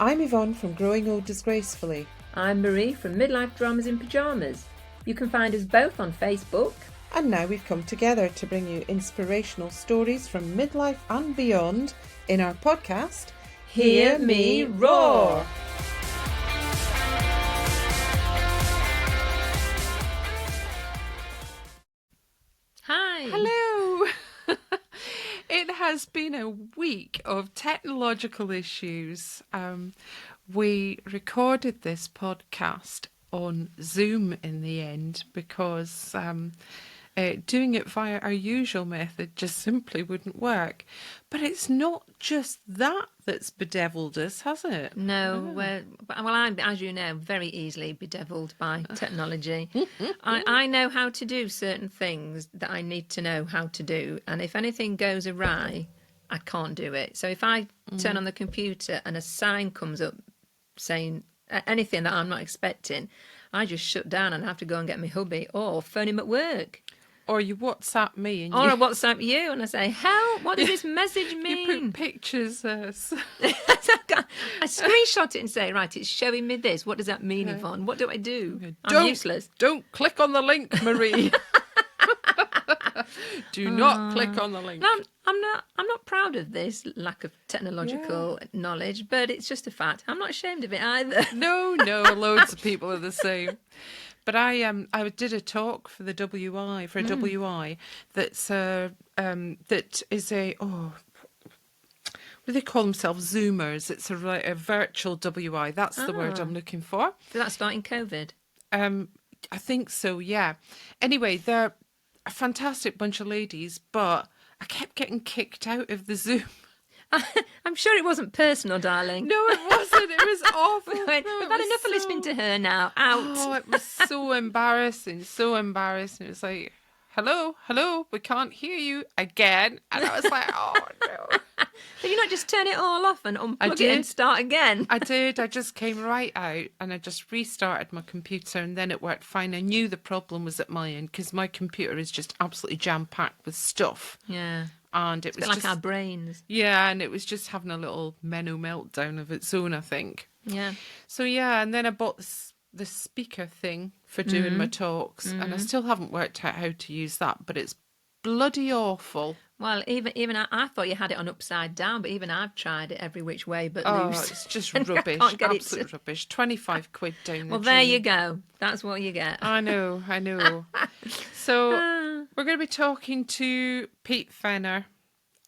I'm Yvonne from Growing Old Disgracefully. I'm Marie from Midlife Dramas in Pyjamas. You can find us both on Facebook. And now we've come together to bring you inspirational stories from midlife and beyond in our podcast, Hear Me Roar! Hi! Hello! It has been a week of technological issues. We recorded this podcast on Zoom in the end because doing it via our usual method just simply wouldn't work. But it's not just that that's bedeviled us, has it? No, I'm, as you know, very easily bedeviled by technology. I know how to do certain things that I need to know how to do. And if anything goes awry, I can't do it. So if I turn on the computer and a sign comes up saying anything that I'm not expecting, I just shut down and have to go and get my hubby or phone him at work. Or you WhatsApp me. Or I WhatsApp you and I say, help, what does this message mean? You put pictures. I screenshot it and say, right, it's showing me this. What does that mean, Yvonne? What do I do? I'm useless. Don't click on the link, Marie. Do not click on the link. No, I'm not proud of this lack of technological knowledge, but it's just a fact. I'm not ashamed of it either. No, loads of people are the same. But I did a talk for the WI that's that is what do they call themselves? Zoomers. It's a virtual WI. That's the word I'm looking for. So that's starting COVID. I think so. Yeah. Anyway, they're a fantastic bunch of ladies, but I kept getting kicked out of the Zoom. I'm sure it wasn't personal, darling. No, it wasn't. It was awful. We've had enough of listening to her now. Out. Oh, it was so embarrassing. So embarrassing. It was like, hello, we can't hear you again. And I was like, oh, no. Did you not just turn it all off and unplug it and start again? I did. I just came right out and I just restarted my computer and then it worked fine. I knew the problem was at my end because my computer is just absolutely jam-packed with stuff. Yeah. And it was like our brains. Yeah, and it was just having a little mental meltdown of its own, I think. Yeah. So, yeah, and then I bought the speaker thing for doing my talks, and I still haven't worked out how to use that, but it's bloody awful. Well, even I thought you had it on upside down, but even I've tried it every which way but loose. Oh, it's just rubbish, absolute rubbish. 25 quid down the Well, there you go. That's what you get. I know. So we're going to be talking to Pete Fenner,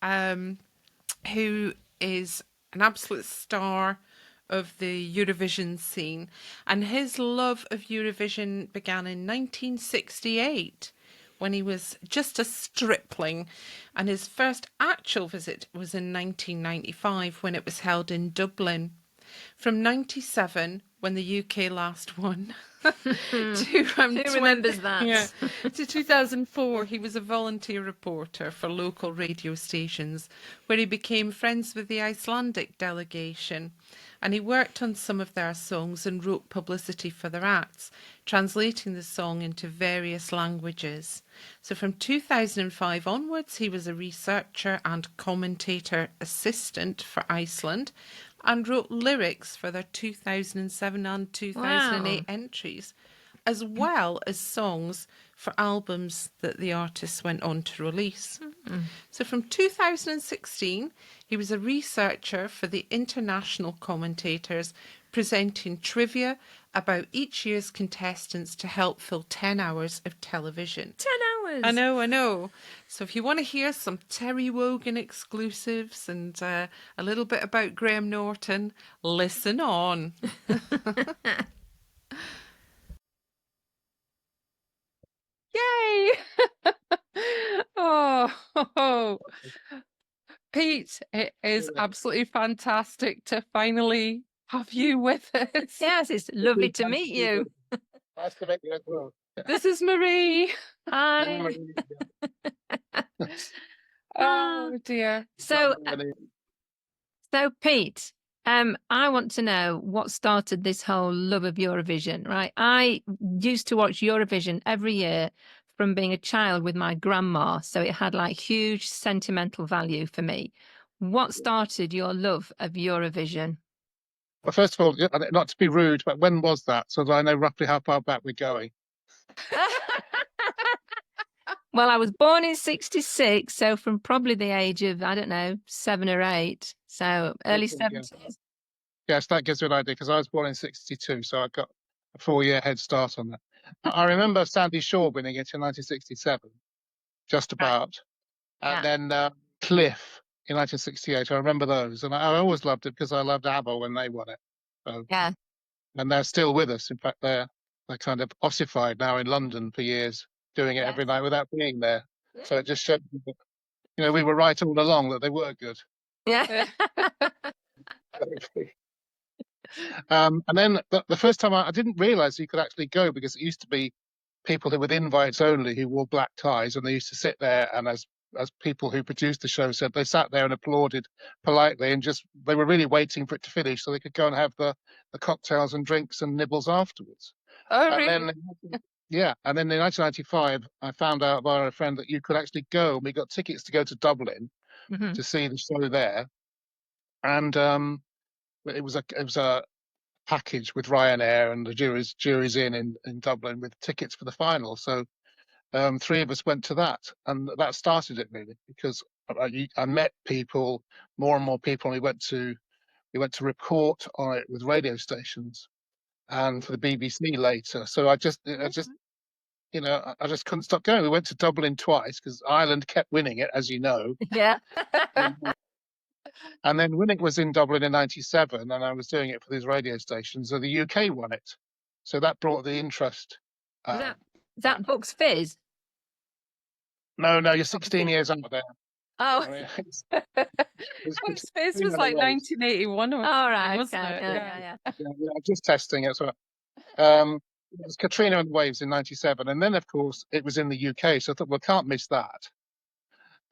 who is an absolute star of the Eurovision scene. And his love of Eurovision began in 1968 when he was just a stripling. And his first actual visit was in 1995 when it was held in Dublin. From 97, when the UK last won, Who remembers that? Yeah, to 2004, he was a volunteer reporter for local radio stations, where he became friends with the Icelandic delegation. And he worked on some of their songs and wrote publicity for their acts, translating the song into various languages. So from 2005 onwards, he was a researcher and commentator assistant for Iceland and wrote lyrics for their 2007 and 2008 entries, as well as songs for albums that the artists went on to release. So from 2016, he was a researcher for the international commentators, presenting trivia about each year's contestants to help fill 10 hours of television. 10 hours? I know. So if you want to hear some Terry Wogan exclusives and a little bit about Graham Norton, listen on. Yay! Oh, Pete, it is absolutely fantastic to finally have you with us. Yes, it's lovely to meet you. Nice to meet you as well. This is Marie. Hi. Oh dear. So Pete, I want to know what started this whole love of Eurovision, right? I used to watch Eurovision every year from being a child with my grandma, so it had like huge sentimental value for me. What started your love of Eurovision? Well, first of all, not to be rude, but when was that? So that I know roughly how far back we're going. Well, I was born in 66, so from probably the age of, I don't know, 7 or 8. So early Okay, yeah. 70s. Yes, that gives you an idea because I was born in 62, so I got a 4-year head start on that. I remember Sandy Shaw winning it in 1967, just Right. about. And Yeah. then Cliff in 1968. I remember those. And I always loved it because I loved ABBA when they won it. So, Yeah. and they're still with us. In fact, they're kind of ossified now in London for years, doing it every Yes. night without being there. So it just showed me that, you know, we were right all along that they were good. Yeah. And then the first time I didn't realize you could actually go because it used to be people who with invites only who wore black ties, and they used to sit there, and as people who produced the show said, they sat there and applauded politely, and just they were really waiting for it to finish so they could go and have the cocktails and drinks and nibbles afterwards. Oh, And really? then yeah, and then in 1995 I found out via a friend that you could actually go, and we got tickets to go to Dublin Mm-hmm. to see the show there. And it was a package with Ryanair and the juries in Dublin with tickets for the final. So 3 of us went to that, and that started it really because I met people, more and more people, and we went to report on it with radio stations and for the BBC later. So I just you know I just couldn't stop going. We went to Dublin twice because Ireland kept winning it, as you know. Yeah. And then when it was in Dublin in '97, and I was doing it for these radio stations, so the UK won it. So that brought the interest. Was Uh, that Bucks Fizz? no, you're 16 years out there. Oh. I mean, Bucks Fizz was Katrina like Waves. 1981 or All something, right. wasn't Okay. it? Yeah. Yeah, just testing it. So, it was Katrina and the Waves in '97, and then of course it was in the UK. So I thought, well, can't miss that.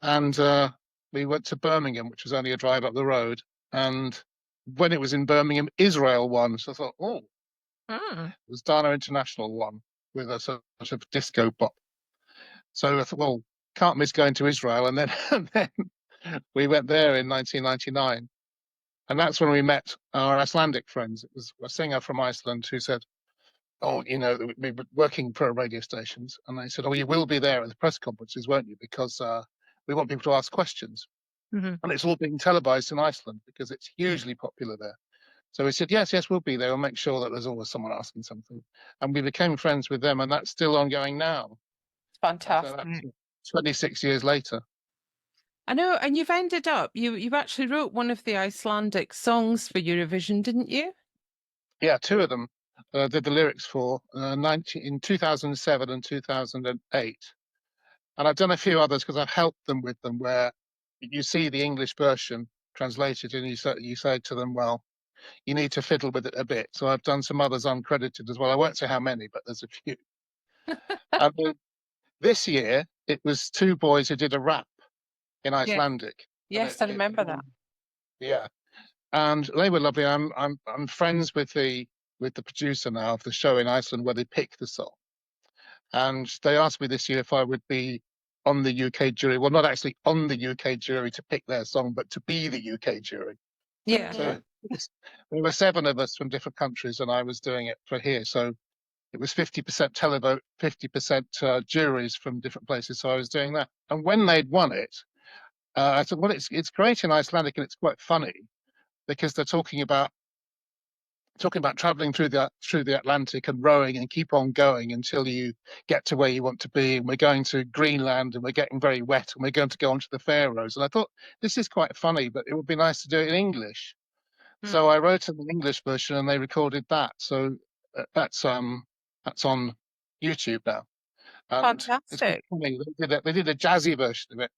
And we went to Birmingham, which was only a drive up the road. And when it was in Birmingham, Israel won. So I thought, oh, Mm. it was Dana International one with a sort of disco pop. So I thought, well, can't miss going to Israel. And then, and then we went there in 1999. And that's when we met our Icelandic friends. It was a singer from Iceland who said, oh, you know, we were working for radio stations. And they said, oh, you will be there at the press conferences, won't you? Because we want people to ask questions. Mm-hmm. And it's all being televised in Iceland because it's hugely popular there. So we said, yes, we'll be there. We'll make sure that there's always someone asking something. And we became friends with them, and that's still ongoing now. So Fantastic. that's 26 years later. I know, and you've ended up, you actually wrote one of the Icelandic songs for Eurovision, didn't you? Yeah, 2 of them did the lyrics for in 2007 and 2008. And I've done a few others because I've helped them with them where you see the English version translated and you say to them, well, you need to fiddle with it a bit. So I've done some others uncredited as well. I won't say how many, but there's a few. And this year, it was 2 boys who did a rap in Icelandic. Yes, I remember that. Yeah, and they were lovely. I'm friends with the producer now of the show in Iceland where they pick the song, and they asked me this year if I would be on the UK jury. Well, not actually on the UK jury to pick their song, but to be the UK jury. Yeah. So there were 7 of us from different countries, and I was doing it for here. So it was 50% televote, 50% juries from different places. So I was doing that. And when they'd won it, I said, well, it's great in Icelandic, and it's quite funny because they're talking about traveling through the Atlantic and rowing and keep on going until you get to where you want to be. And we're going to Greenland and we're getting very wet and we're going to go onto the Faroes. And I thought this is quite funny, but it would be nice to do it in English. So I wrote an English version and they recorded that. So that's on YouTube now. And it's quite Fantastic. funny. They did a jazzy version of it,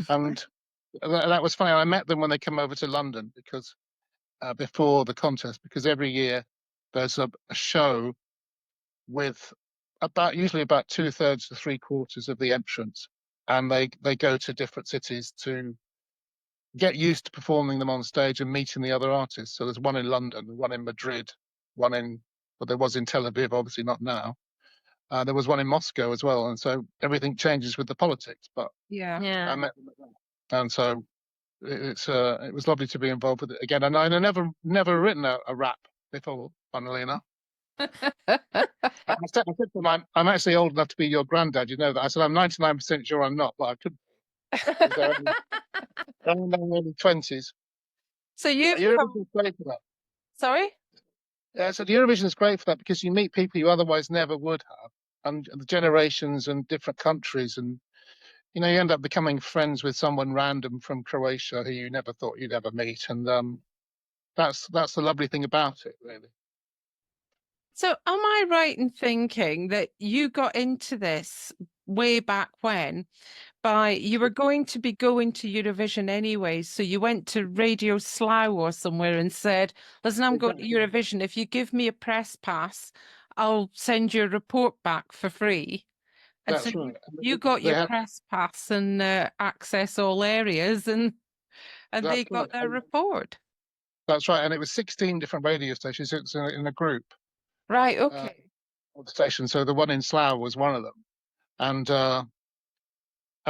and that was funny. I met them when they came over to London because before the contest, because every year there's a show with usually about 2/3 to 3/4 of the entrants, and they go to different cities to get used to performing them on stage and meeting the other artists. So there's one in London, one in Madrid, there was in Tel Aviv, obviously not now. There was one in Moscow as well, and so everything changes with the politics. But Yeah. I Yeah. met them at that, and so it was lovely to be involved with it again. And I never written a rap before, funnily enough. I said to them, I'm actually old enough to be your granddad. You know that. I said, I'm 99% sure I'm not, but I couldn't. They're only in their early 20s. So you've Eurovision is great for that. sorry? Yeah, so the Eurovision is great for that because you meet people you otherwise never would have, and the generations and different countries, and you end up becoming friends with someone random from Croatia who you never thought you'd ever meet, and that's the lovely thing about it, really. So am I right in thinking that you got into this way back when you were going to be going to Eurovision anyway, so you went to Radio Slough or somewhere and said, listen, I'm going to Exactly. Eurovision. If you give me a press pass, I'll send you a report back for free. And so That's right. you got They your have, press pass and access all areas, and they that's right. got their report. That's right. And it was 16 different radio stations. It's in a group Right, uh, okay. of stations. So the one in Slough was one of them. And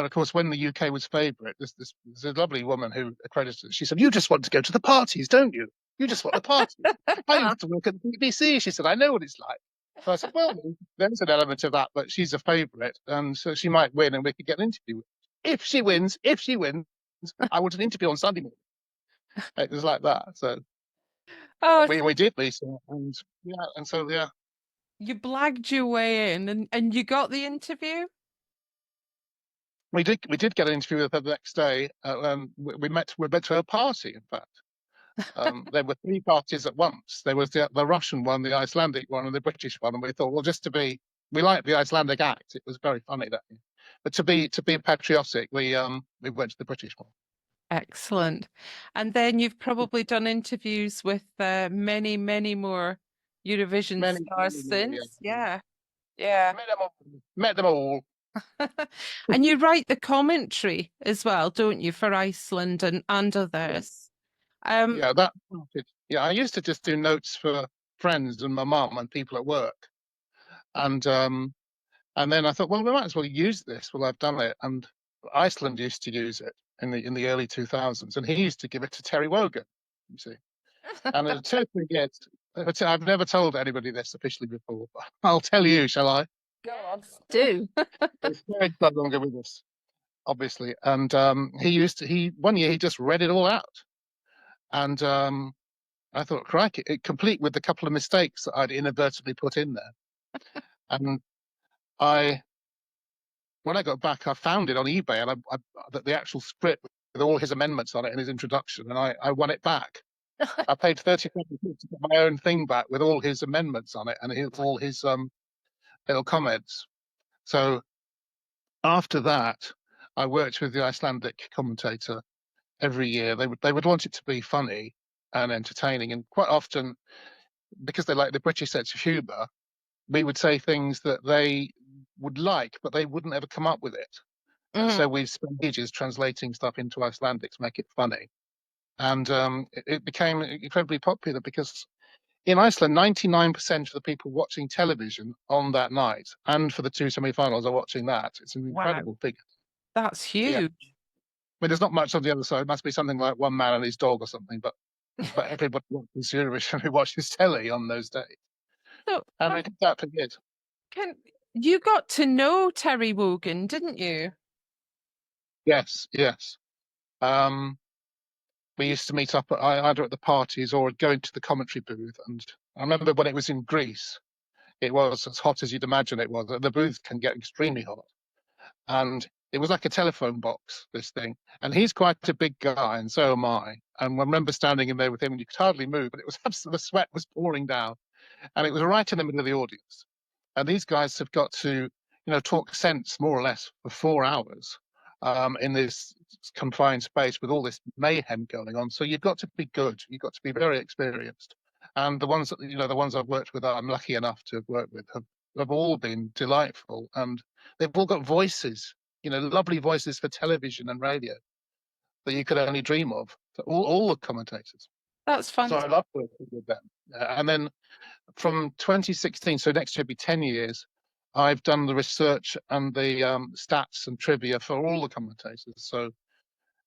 of course, when the UK was favourite, there's a lovely woman who accredited it. She said, "You just want to go to the parties, don't you? You just want the parties." I used to work at the BBC. She said, "I know what it's like." So I said, "Well, there's an element of that, but she's a favourite, and so she might win, and we could get an interview. If she wins, I want an interview on Sunday morning." It was like that. So Oh, we did, Lisa, and so yeah. you blagged your way in and you got the interview? We did get an interview with her the next day. We met to a party, in fact. There were three parties at once. There was the Russian one, the Icelandic one, and the British one. And we thought, well, we liked the Icelandic act. It was very funny that year. But to be patriotic, we went to the British one. Excellent. And then you've probably done interviews with many, many more Eurovision Many, stars many more, since. yeah. Yeah, yeah. Met them all. Met them all. And you write the commentary as well, don't you, for Iceland and Yeah, others? Um, yeah. That started. Yeah, I used to just do notes for friends and my mum and people at work, and then I thought, well, we might as well use this. Well, I've done it, and Iceland used to use it in the early 2000s, and he used to give it to Terry Wogan. You see, and it took me years. I've never told anybody this officially before, but I'll tell you, shall I? Go on. Do. Terry's no longer with us, obviously, and he one year he just read it all out, and I thought, crikey, complete with the couple of mistakes that I'd inadvertently put in there, and I when I got back, I found it on eBay, and the actual script with all his amendments on it and his introduction, and I won it back. I paid 35 quid to get my own thing back with all his amendments on it and all his little comments. So after that, I worked with the Icelandic commentator every year. They would want it to be funny and entertaining, and quite often, because they like the British sense of humour, we would say things that they would like, but they wouldn't ever come up with it. Mm, So we spent ages translating stuff into Icelandic to make it funny. And it became incredibly popular because in Iceland, 99% of the people watching television on that night and for the two semi-finals are watching that. It's an wow, incredible figure. that's Yeah. I huge. mean, there's not much on the other side. It must be something like one man and his dog or something, but everybody watches Eurovision who watches telly on those days. So, And we did that for years. can you got to know Terry Wogan, didn't you? Yes, yes. Um, we used to meet up either at the parties or go into the commentary booth. And I remember when it was in Greece, it was as hot as you'd imagine it was. The booth can get extremely hot. And it was like a telephone box, this thing. And he's quite a big guy, and so am I. And I remember standing in there with him, and you could hardly move, but it was absolutely, the sweat was pouring down. And it was right in the middle of the audience. And these guys have got to, talk sense more or less for 4 hours in this confined space with all this mayhem going on. So you've got to be good. You've got to be very experienced. And the ones I've worked with, I'm lucky enough to have worked with, have all been delightful, and they've all got voices, lovely voices for television and radio that you could only dream of. So all the commentators. That's So I fantastic. love working with them. And then from 2016, so next year will be 10 years, I've done the research and the stats and trivia for all the commentators. So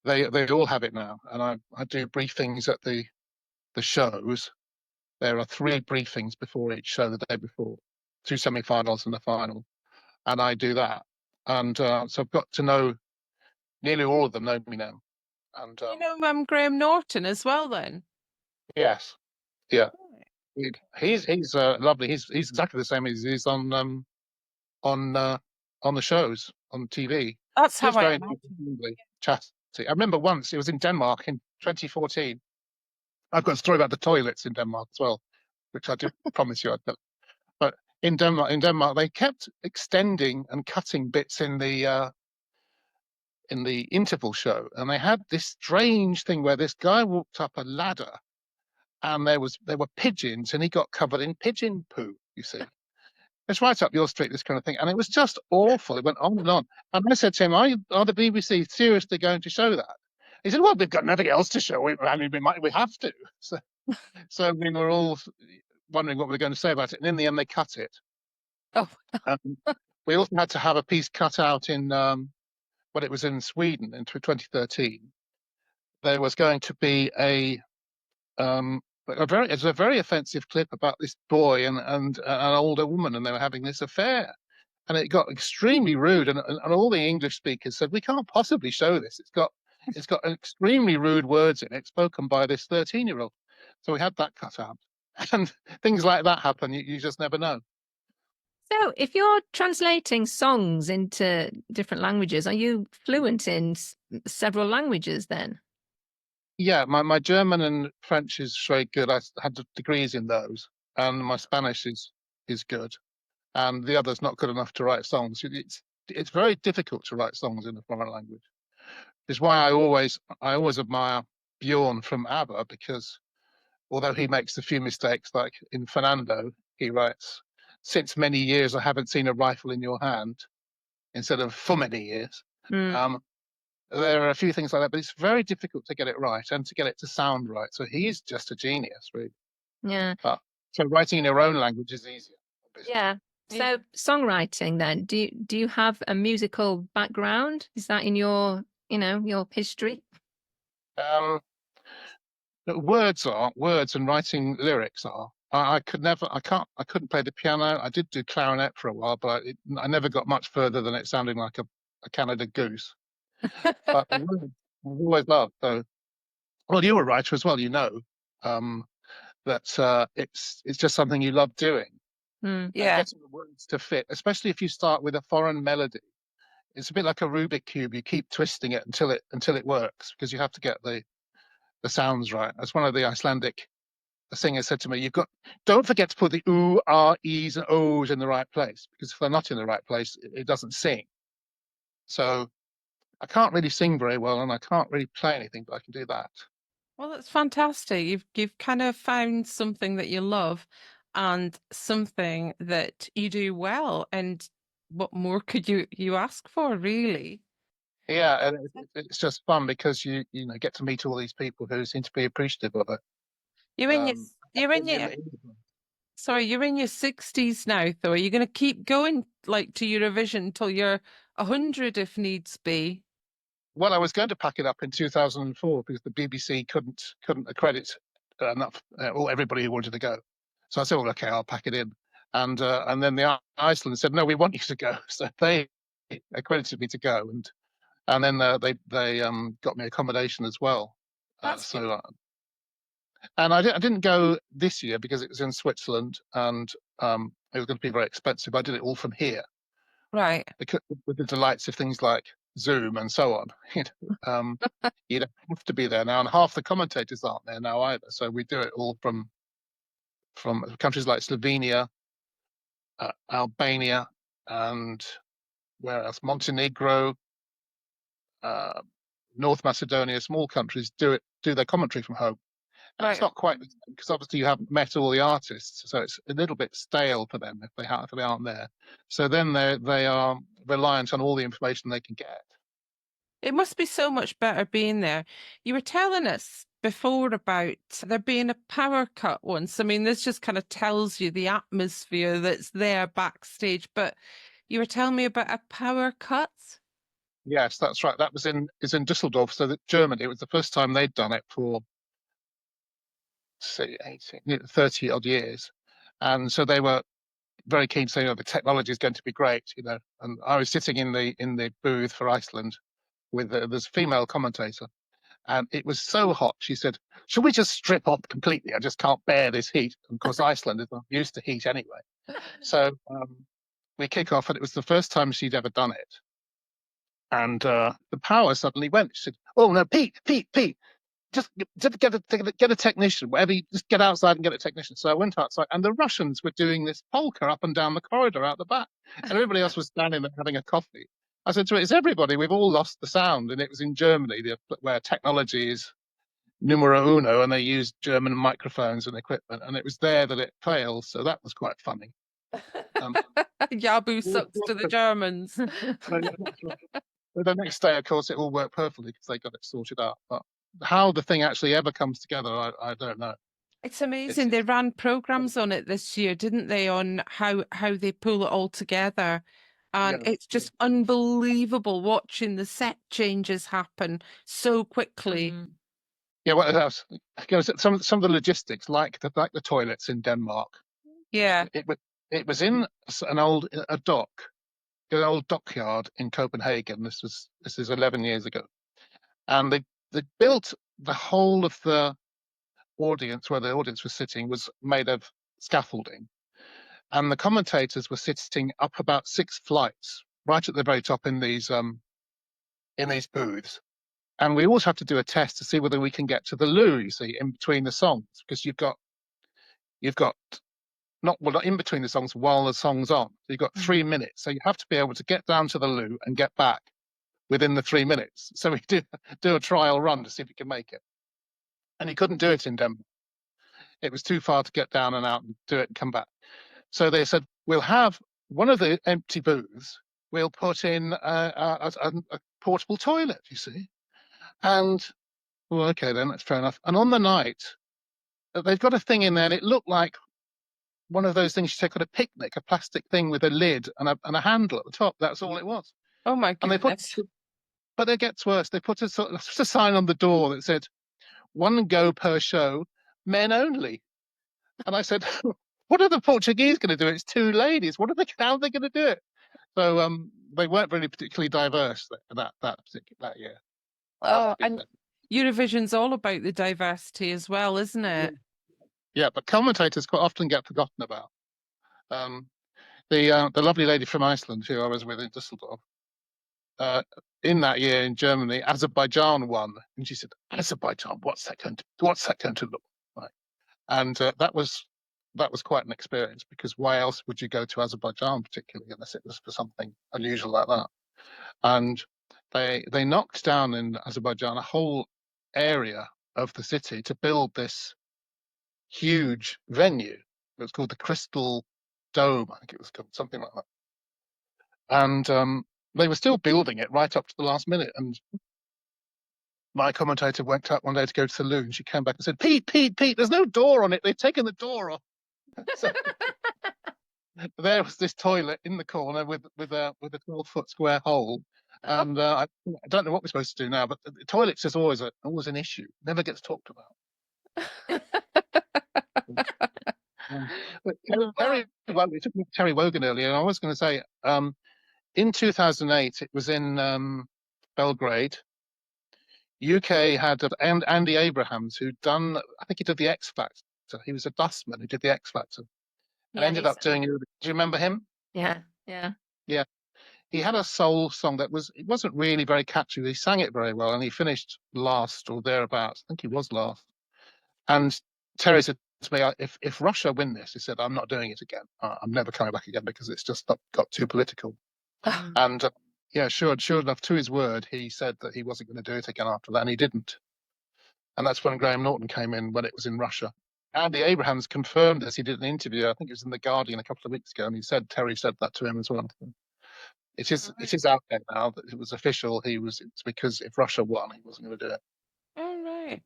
they all have it now, and I do briefings at the shows. There are 3 briefings before each show the day before, 2 semi-finals and a final, and I do that. And so I've got to know nearly all of them know me now. And You know Graham Norton as well then? yes, yeah, he's lovely. He's exactly the same as he's on the shows on TV. That's how Just I very imagine. chatty. I remember once it was in Denmark in 2014. I've got a story about the toilets in Denmark as well, which I did promise you I'd tell. But in Denmark, they kept extending and cutting bits in the interval show, and they had this strange thing where this guy walked up a ladder, and there were pigeons, and he got covered in pigeon poo. You see, it's right up your street, this kind of thing, and it was just awful. It went on and on, and I said to him, "Are the BBC seriously going to show that?" He said, "Well, we've got nothing else to show. I mean, we have to." So we were all wondering what we were going to say about it, and in the end, they cut it. Oh, We also had to have a piece cut out in when it was in Sweden in 2013. There was going to be it's a very offensive clip about this boy and an older woman, and they were having this affair, and it got extremely rude, and all the English speakers said we can't possibly show this. It's got extremely rude words in it, spoken by this 13-year-old. So we had that cut out, and things like that happen. You just never know. So, if you're translating songs into different languages, are you fluent in several languages then? Yeah, my German and French is very good. I had degrees in those, and my Spanish is good, and the other's not good enough to write songs. It's very difficult to write songs in a foreign language. It's why I always admire Bjorn from ABBA, because although he makes a few mistakes, like in Fernando, he writes, "Since many years I haven't seen a rifle in your hand," instead of "for many years." Mm. There are a few things like that, but it's very difficult to get it right and to get it to sound right. So he's just a genius, really. Yeah. So writing in your own language is easier, obviously. Yeah. So songwriting then, do you have a musical background? Is that in your your history? Words and writing lyrics are. I couldn't play the piano. I did do clarinet for a while, but I never got much further than it sounding like a Canada goose. But I've always loved. So, well, you're a writer as well, that it's just something you love doing. Mm. And getting the words to fit, especially if you start with a foreign melody. It's a bit like a Rubik cube. You keep twisting it until it works, because you have to get the sounds right. As one of the Icelandic singers said to me, don't forget to put the ooh, ah, e's and ohs in the right place, because if they're not in the right place, it doesn't sing. So I can't really sing very well, and I can't really play anything, but I can do that. well, that's fantastic. You've kind of found something that you love and something that you do well. And what more could you ask for, really? Yeah, and it's just fun because you get to meet all these people who seem to be appreciative of it. You're in your you're in your sorry, you're in your 60s now, though. Are you going to keep going like to Eurovision till you're 100 if needs be? Well, I was going to pack it up in 2004 because the BBC couldn't accredit enough everybody who wanted to go. So I said, well, okay, I'll pack it in. And then the Iceland said, no, we want you to go. So they accredited me to go, and then they got me accommodation as well. That's good. And I didn't go this year because it was in Switzerland, and it was going to be very expensive. I did it all from here, Right. because with the delights of things like Zoom and so on. You don't have to be there now, and half the commentators aren't there now either. So we do it all from countries like Slovenia, Albania, and where else? Montenegro, North Macedonia. Small countries do their commentary from home. Right. It's not quite, because obviously you haven't met all the artists, so it's a little bit stale for them if they aren't there. So then they are reliant on all the information they can get. It must be so much better being there. You were telling us before about there being a power cut once. I mean, this just kind of tells you the atmosphere that's there backstage, but you were telling me about a power cut? Yes, that's right. That was in Düsseldorf, so that Germany. It was the first time they'd done it for say 30 odd years, and so they were very keen to say, the technology is going to be great, And I was sitting in the booth for Iceland with this female commentator, and it was so hot. She said, "Should we just strip off completely? I just can't bear this heat." And of course, Iceland is not used to heat anyway. So we kick off, and it was the first time she'd ever done it. And the power suddenly went. She said, "Oh no, Pete, just get a technician, whatever. Just get outside and get a technician." So I went outside, and the Russians were doing this polka up and down the corridor out the back, and everybody else was standing there having a coffee. I said to her, "It's everybody. We've all lost the sound." And it was in Germany, where technology is numero uno, and they used German microphones and equipment, and it was there that it failed. So that was quite funny. Yabu sucks to the Germans. But the next day, of course, it all worked perfectly because they got it sorted out. But how the thing actually ever comes together, I don't know. It's amazing. They ran programs on it this year, didn't they? On how they pull it all together. And Yeah. it's just unbelievable watching the set changes happen so quickly. Yeah, what else? Some of the logistics, like the toilets in Denmark. Yeah. It was in an old dockyard in Copenhagen. This is 11 years ago, and they built the whole of the audience where the audience was sitting was made of scaffolding, and the commentators were sitting up about 6 flights, right at the very top in these booths. And we always have to do a test to see whether we can get to the loo, you see, in between the songs, because you've got not in between the songs while the song's on. So you've got 3 minutes. So you have to be able to get down to the loo and get back within the 3 minutes. So we do a trial run to see if we can make it. And you couldn't do it in Denmark. It was too far to get down and out and do it and come back. So they said, we'll have one of the empty booths, we'll put in a portable toilet, you see. And, well, okay, then that's fair enough. And on the night, they've got a thing in there, and it looked like one of those things you take at a picnic, a plastic thing with a lid and a handle at the top. That's all it was. Oh my goodness. But it gets worse. They put a sign on the door that said, "1 go per show, men only." And I said, "What are the Portuguese going to do? It's 2 ladies. How are they going to do it?" So they weren't really particularly diverse that year. And Eurovision's all about the diversity as well, isn't it? Yeah, but commentators quite often get forgotten about. The lovely lady from Iceland who I was with in Düsseldorf, in that year in Germany, Azerbaijan won, and she said, "Azerbaijan, what's that going to look like?" And that was quite an experience, because why else would you go to Azerbaijan particularly unless it was for something unusual like that? And they knocked down in Azerbaijan a whole area of the city to build this huge venue. It was called the Crystal Dome, I think it was called, something like that. And they were still building it right up to the last minute. And my commentator went out one day to go to the loo, and she came back and said, Pete, there's no door on it. They've taken the door off." So there was this toilet in the corner with a 12-foot square hole. And I don't know what we're supposed to do now, but the toilets is always an issue. Never gets talked about. But we took Terry Wogan earlier. I was going to say, in 2008, it was in Belgrade. UK had Andy Abrahams, who'd done, I think he did the X Factor. He was a dustman who did the X Factor. And ended up doing. Do you remember him? Yeah. He had a soul song it wasn't really very catchy. He sang it very well, and he finished last or thereabouts. I think he was last. And Terry said to me, if Russia win this, he said, "I'm not doing it again. I'm never coming back again, because it's just got too political." And sure enough, to his word, he said that he wasn't going to do it again after that, and he didn't. And that's when Graham Norton came in, when it was in Russia. Andy Abrahams confirmed this. He did an interview, I think it was in The Guardian a couple of weeks ago, and Terry said that to him as well. It is out there now that it was official. It's because if Russia won, he wasn't going to do it. All right.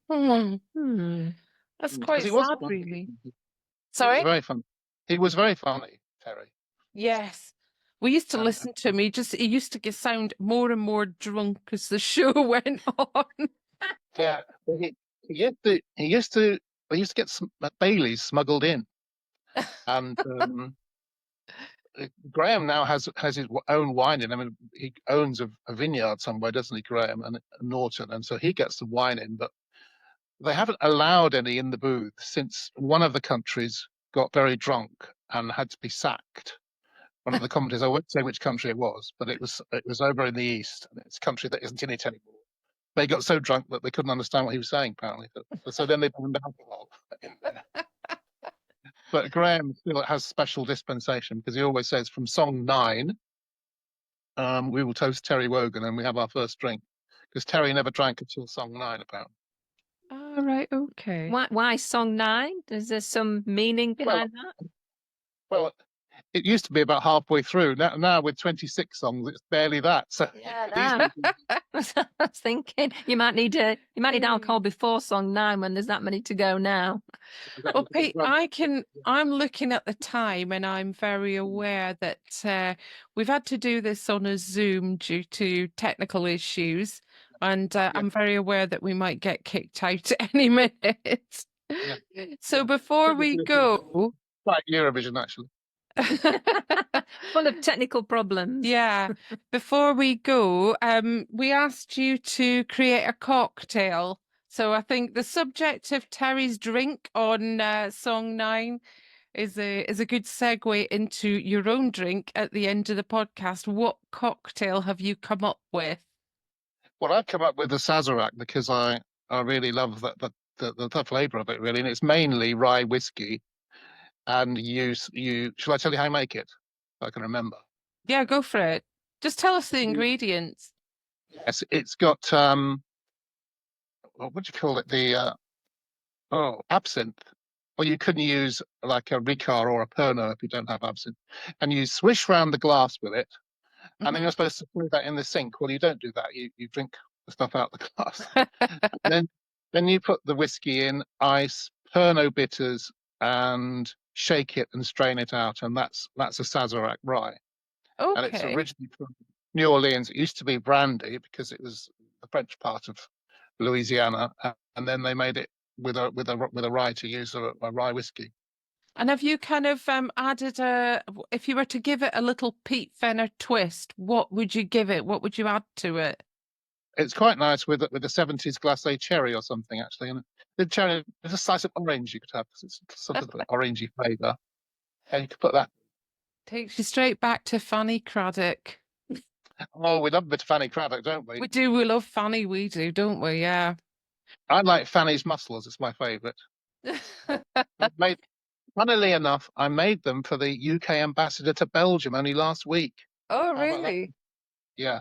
That's quite sad, really. Sorry? Very funny. He was very funny, Terry. Yes. We used to listen to him. He used to sound more and more drunk as the show went on. Yeah, he used to get some Baileys smuggled in, and Graham now has his own wine in. I mean, he owns a vineyard somewhere, doesn't he, Graham, and Norton, and so he gets the wine in. But they haven't allowed any in the booth since one of the countries got very drunk and had to be sacked. One of the commentators, I won't say which country it was, but it was over in the east, and it's a country that isn't in it anymore. They got so drunk that they couldn't understand what he was saying, apparently. So then they brought alcohol in there. But Graham still has special dispensation because he always says from song 9, we will toast Terry Wogan and we have our first drink. Because Terry never drank until song 9, apparently. Oh, right, okay. Why song 9? Is there some meaning behind that? Well, it used to be about halfway through. Now with 26 songs, it's barely that. So yeah, I was thinking you might need alcohol before song 9 when there's that many to go now. Well, Pete, I'm looking at the time and I'm very aware that we've had to do this on a Zoom due to technical issues. And I'm very aware that we might get kicked out at any minute. Yeah. So before we go... Like Eurovision, actually. Full of technical problems. Yeah. Before we go, we asked you to create a cocktail. So I think the subject of Terry's drink on song 9 is a good segue into your own drink at the end of the podcast. What cocktail have you come up with? Well, I've come up with the Sazerac because I really love the flavour of it, really, and it's mainly rye whiskey. And shall I tell you how I make it? I can remember. Yeah, go for it. Just tell us the ingredients. Yes, it's got what do you call it? The absinthe. Or you can use like a Ricard or a Pernod if you don't have absinthe, and you swish round the glass with it, and then you're supposed to put that in the sink. Well, you don't do that. You drink the stuff out the glass. then you put the whiskey in, ice, Pernod bitters, and shake it and strain it out, and that's a Sazerac rye. Okay. And it's originally from New Orleans. It used to be brandy because it was the French part of Louisiana, and then they made it with a rye to use a rye whiskey. And have you kind of added if you were to give it a little Pete Fenner twist, what would you give it? What would you add to it? It's quite nice with a 70s glacé cherry or something, actually. And the cherry, there's a slice of orange you could have because it's sort of an orangey flavour. And you could put that. Takes you straight back to Fanny Craddock. Oh, we love a bit of Fanny Craddock, don't we? We do. We love Fanny. We do, don't we? Yeah. I like Fanny's mussels. It's my favourite. Funnily enough, I made them for the UK ambassador to Belgium only last week. Oh, really? Yeah.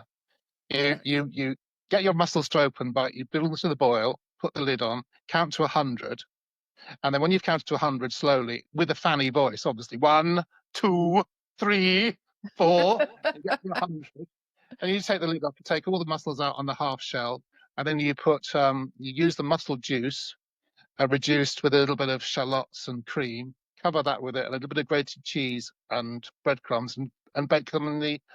You get your mussels to open, but you build them to the boil, put the lid on, count to 100, and then when you've counted to 100 slowly, with a Fanny voice, obviously, 1, 2, 3, 4, you get to 100, and you take the lid off, you take all the mussels out on the half shell, and then you put you use the mussel juice, reduced with a little bit of shallots and cream, cover that with it, a little bit of grated cheese and breadcrumbs, and bake them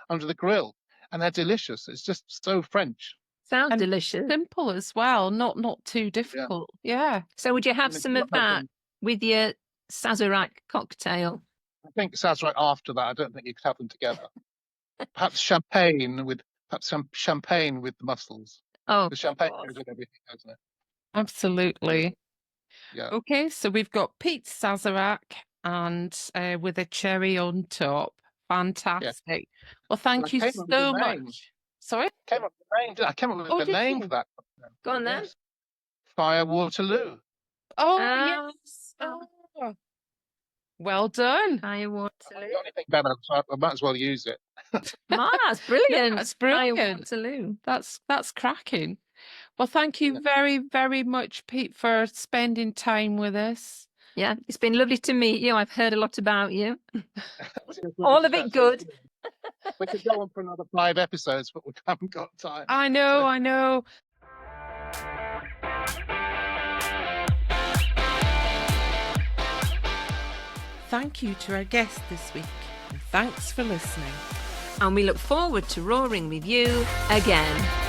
under the grill. And they're delicious. It's just so French. Sounds delicious. Simple as well. Not too difficult. Yeah. So would you have some of that with your Sazerac cocktail? I think Sazerac after that. I don't think you could have them together. Perhaps champagne with the mussels. Oh, the champagne goes with everything, doesn't it? Absolutely. Yeah. Okay, so we've got Pete's Sazerac and with a cherry on top. Fantastic. Yeah. Well, thank you so much. Sorry? I came up with the name for that. Go on then. Yes. Firewaterloo. Oh, yes. Oh. Well done. Firewaterloo. I've got anything better, so I might as well use it. That's brilliant. Yeah, that's brilliant. Firewaterloo. That's cracking. Well, thank you very, very much, Pete, for spending time with us. Yeah, it's been lovely to meet you. I've heard a lot about you. All of it good. We could go on for another 5 episodes, but we haven't got time. I know. Thank you to our guest this week, and thanks for listening. and we look forward to roaring with you again.